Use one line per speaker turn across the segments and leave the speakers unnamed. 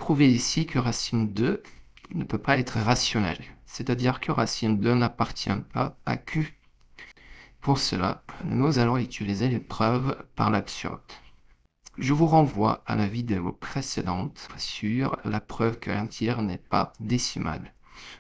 prouver ici que racine 2 ne peut pas être rationnelle, c'est-à-dire que racine 2 n'appartient pas à Q. Pour cela, nous allons utiliser les preuves par l'absurde. Je vous renvoie à la vidéo précédente sur la preuve qu'un tiers n'est pas décimal.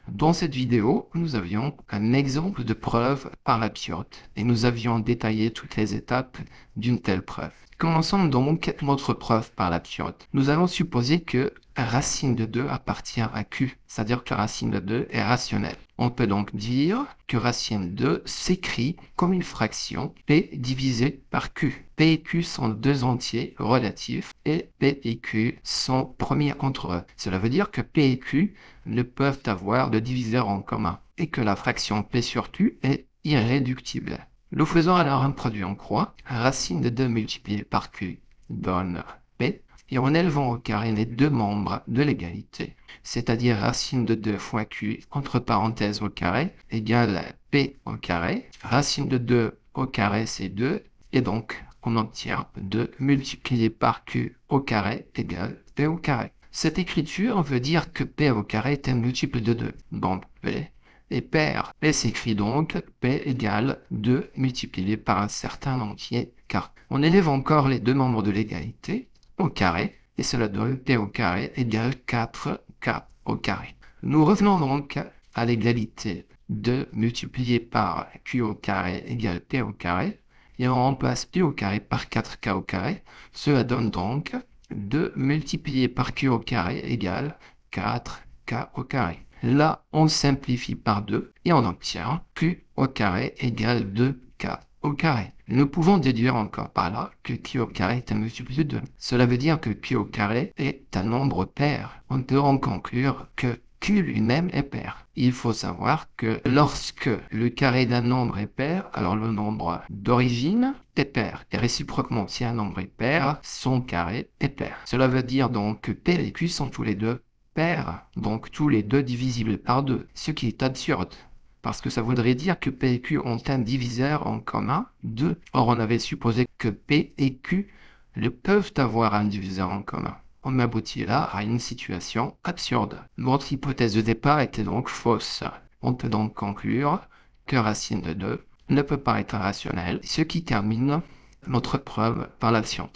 Dans cette vidéo, nous avions un exemple de preuve par l'absurde et nous avions détaillé toutes les étapes d'une telle preuve. Commençons donc notre preuve par l'absurde. Nous allons supposer que racine de 2 appartient à Q, c'est-à-dire que racine de 2 est rationnelle. On peut donc dire que racine 2 s'écrit comme une fraction P divisé par Q. P et Q sont deux entiers relatifs et P et Q sont premiers entre eux. Cela veut dire que P et Q ne peuvent avoir de diviseur en commun et que la fraction P sur Q est irréductible. Nous faisons alors un produit en croix. Racine de 2 multiplié par Q donne P. Et en élevant au carré les deux membres de l'égalité, c'est-à-dire racine de 2 fois Q entre parenthèses au carré égale P au carré. Racine de 2 au carré, c'est 2. Et donc, on obtient 2 multiplié par Q au carré égale P au carré. Cette écriture veut dire que P au carré est un multiple de 2. Donc, P est pair. P s'écrit donc P égale 2 multiplié par un certain entier K. On élève encore les deux membres de l'égalité au carré, et cela donne P au carré égale 4K au carré. Nous revenons donc à l'égalité 2 multiplié par Q au carré égale P au carré, et on remplace P au carré par 4K au carré. Cela donne donc 2 multiplié par Q au carré égale 4K au carré. Là, on simplifie par 2 et on obtient Q au carré égale 2K au carré. Nous pouvons déduire encore par là que Q au carré est un multiple de 2. Cela veut dire que Q au carré est un nombre pair. On peut en conclure que Q lui-même est pair. Il faut savoir que lorsque le carré d'un nombre est pair, alors le nombre d'origine est pair. Et réciproquement, si un nombre est pair, son carré est pair. Cela veut dire donc que P et Q sont tous les deux pairs, donc tous les deux divisibles par 2, ce qui est absurde. Parce que ça voudrait dire que P et Q ont un diviseur en commun, 2. Or, on avait supposé que P et Q ne peuvent avoir un diviseur en commun. On aboutit là à une situation absurde. Notre hypothèse de départ était donc fausse. On peut donc conclure que racine de 2 ne peut pas être rationnelle, ce qui termine notre preuve par la science.